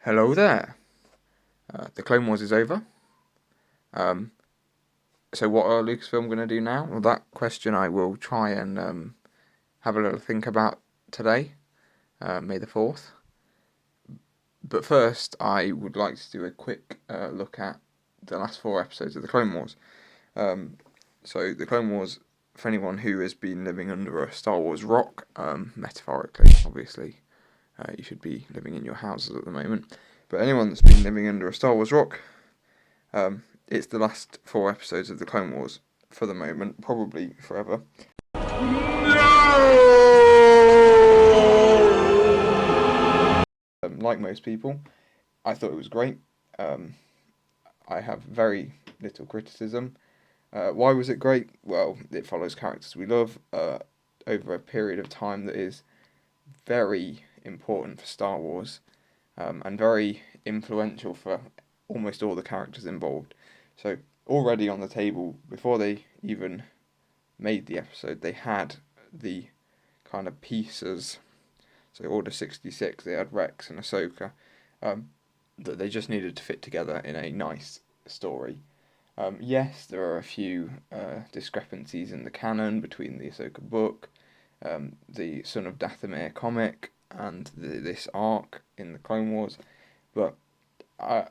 Hello there. The Clone Wars is over. Um, so what are Lucasfilm going to do now? Well, that question I will try and have a little think about today, May the 4th. But first, I would like to do a quick look at the last 4 episodes of the Clone Wars. So the Clone Wars, for anyone who has been living under a Star Wars rock, metaphorically, obviously, you should be living in your houses at the moment. But anyone that's been living under a Star Wars rock, it's the last 4 episodes of the Clone Wars for the moment, probably forever. Like most people, I thought it was great. I have very little criticism. Why was it great? Well, it follows characters we love over a period of time that is very important for Star Wars, and very influential for almost all the characters involved. So already on the table, before they even made the episode, they had the kind of pieces. So Order 66, they had Rex and Ahsoka, that they just needed to fit together in a nice story. Yes, there are a few discrepancies in the canon between the Ahsoka book, the Son of Dathomir comic, and this arc in the Clone Wars, but I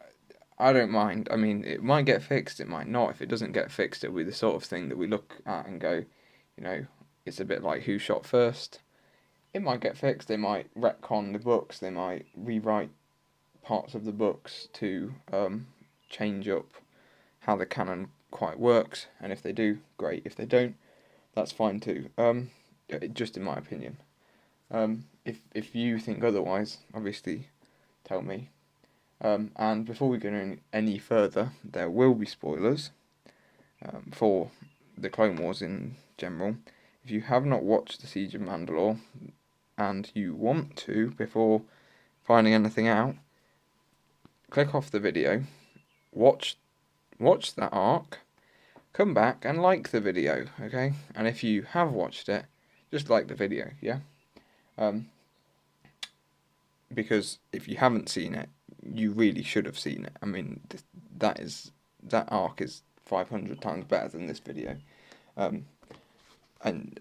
don't mind. I mean, it might get fixed, it might not. If it doesn't get fixed, it'll be the sort of thing that we look at and go, it's a bit like Who Shot First. It might get fixed, they might retcon the books, they might rewrite parts of the books to change up how the canon quite works, and if they do, great. If they don't, that's fine too. Just in my opinion. If you think otherwise, obviously tell me. And before we go any further, there will be spoilers for the Clone Wars in general. If you have not watched the Siege of Mandalore and you want to before finding anything out, click off the video, watch that arc, come back and like the video, okay? And if you have watched it, just like the video, yeah? Because if you haven't seen it, you really should have seen it. I mean, that arc is 500 times better than this video. And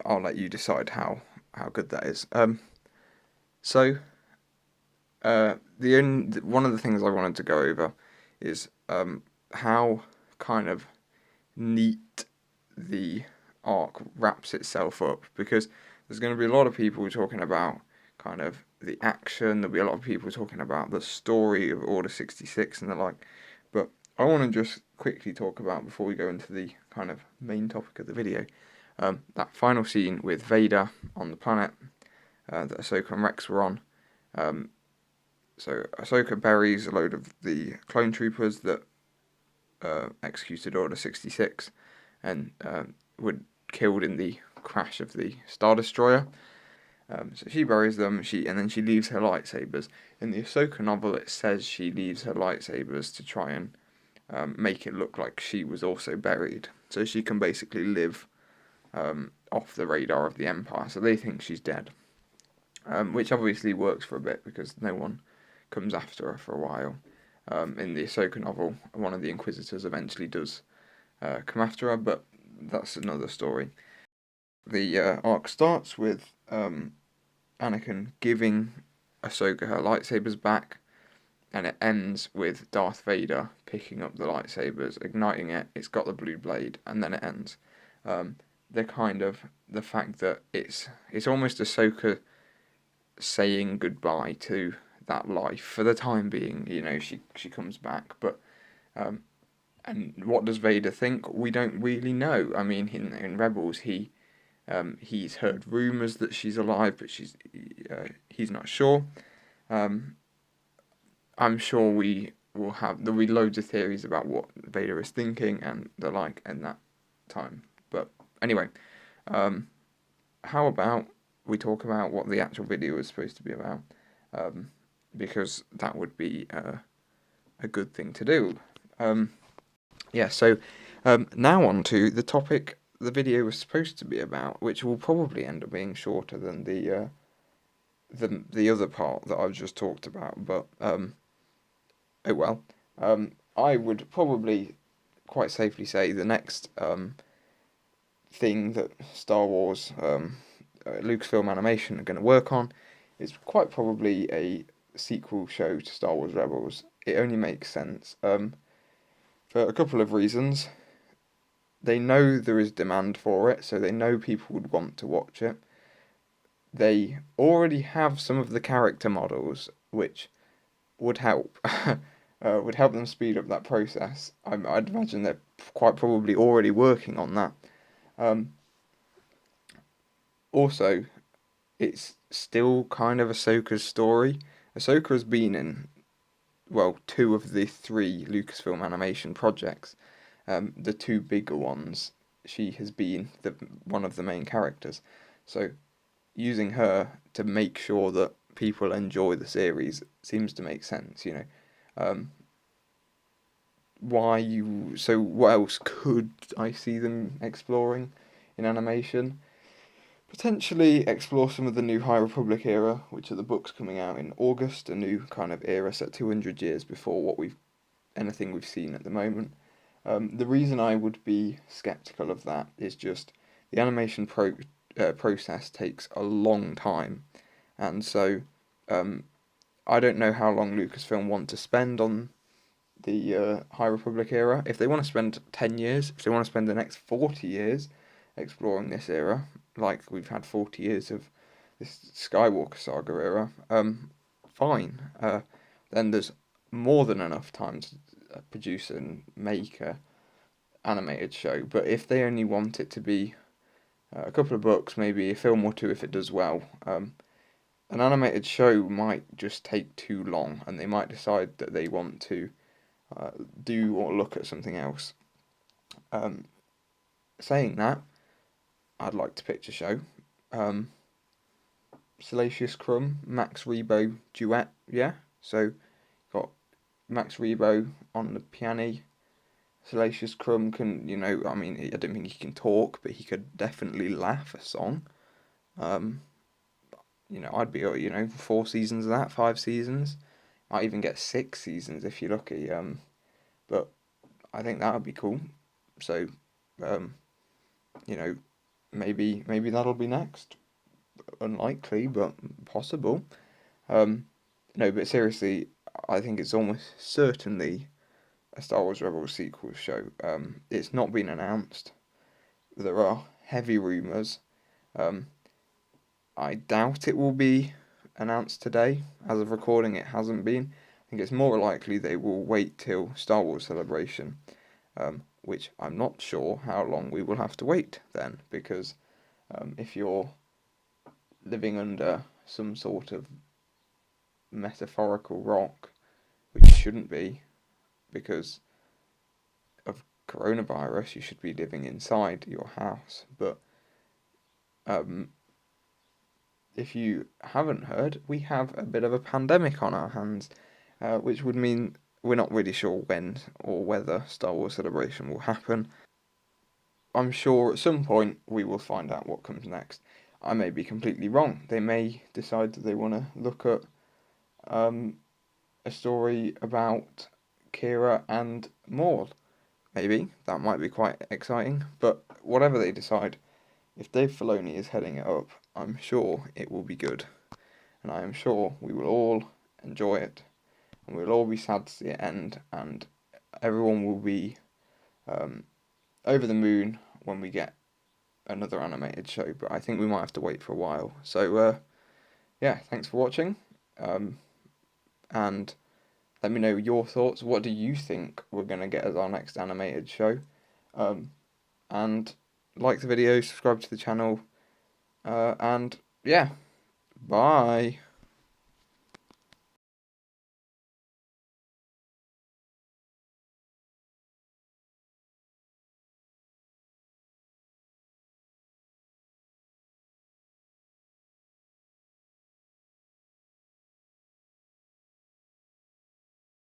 I'll let you decide how good that is. One of the things I wanted to go over is how kind of neat the arc wraps itself up, because there's going to be a lot of people talking about kind of the action, there'll be a lot of people talking about the story of Order 66 and the like, but I want to just quickly talk about, before we go into the kind of main topic of the video, that final scene with Vader on the planet that Ahsoka and Rex were on. So Ahsoka buries a load of the clone troopers that executed Order 66 and were killed in the crash of the Star Destroyer. So she buries them, and then she leaves her lightsabers. In the Ahsoka novel, it says she leaves her lightsabers to try and make it look like she was also buried, so she can basically live off the radar of the Empire. So they think she's dead, which obviously works for a bit because no one comes after her for a while. In the Ahsoka novel, one of the Inquisitors eventually does come after her, but that's another story. The arc starts with Anakin giving Ahsoka her lightsabers back, and it ends with Darth Vader picking up the lightsabers, igniting it. It's got the blue blade, and then it ends. The fact that it's almost Ahsoka saying goodbye to that life for the time being. She comes back, but and what does Vader think? We don't really know. I mean, in Rebels, he's heard rumors that she's alive, but he's not sure. I'm sure there'll be loads of theories about what Vader is thinking and the like in that time. But anyway, how about we talk about what the actual video is supposed to be about? Because that would be a good thing to do. So now on to the topic the video was supposed to be about, which will probably end up being shorter than the other part that I've just talked about. But Oh well. I would probably quite safely say the next thing that Star Wars, Lucasfilm Animation are going to work on is quite probably a sequel show to Star Wars Rebels. It only makes sense for a couple of reasons. They know there is demand for it, so they know people would want to watch it. They already have some of the character models, which would help. Would help them speed up that process. I'd imagine they're quite probably already working on that. Um, Also, it's still kind of Ahsoka's story. Ahsoka has been in, well, two of the three Lucasfilm Animation projects. The two bigger ones, she has been one of the main characters. So using her to make sure that people enjoy the series seems to make sense. Um, so what else could I see them exploring in animation? Potentially explore some of the new High Republic era, which are the books coming out in August, a new kind of era set 200 years before anything we've seen at the moment. The reason I would be skeptical of that is just the animation process takes a long time, and so um, I don't know how long Lucasfilm want to spend on the High Republic era. If they want to spend 10 years, if they want to spend the next 40 years exploring this era, like we've had 40 years of this Skywalker saga era, fine. Then there's more than enough time to produce and make a animated show. But if they only want it to be a couple of books, maybe a film or two if it does well, an animated show might just take too long, and they might decide that they want to do or look at something else. Um, Saying that, I'd like to pitch a show. Um, Salacious Crumb, Max Rebo duet, yeah? So, got Max Rebo on the piano. Salacious Crumb can, I mean, I don't think he can talk, but he could definitely laugh a song. Um, I'd be, 4 seasons of that, 5 seasons. Might even get 6 seasons if you're lucky. But I think that would be cool. So, um, you know, maybe that'll be next. Unlikely, but possible. Um, no, but seriously, I think it's almost certainly a Star Wars Rebels sequel show. It's not been announced. There are heavy rumours. Um, I doubt it will be announced today. As of recording, it hasn't been. I think it's more likely they will wait till Star Wars Celebration, which I'm not sure how long we will have to wait then, because if you're living under some sort of metaphorical rock, which shouldn't be, because of coronavirus, you should be living inside your house. But um, if you haven't heard, we have a bit of a pandemic on our hands, which would mean we're not really sure when or whether Star Wars Celebration will happen. I'm sure at some point we will find out what comes next. I may be completely wrong. They may decide that they want to look at a story about Kira and Maul. Maybe that might be quite exciting. But whatever they decide, if Dave Filoni is heading it up, I'm sure it will be good, and I am sure we will all enjoy it, and we'll all be sad to see it end, and everyone will be over the moon when we get another animated show. But I think we might have to wait for a while. So yeah, thanks for watching, and let me know your thoughts. What do you think we're going to get as our next animated show? And like the video, subscribe to the channel, and yeah, bye.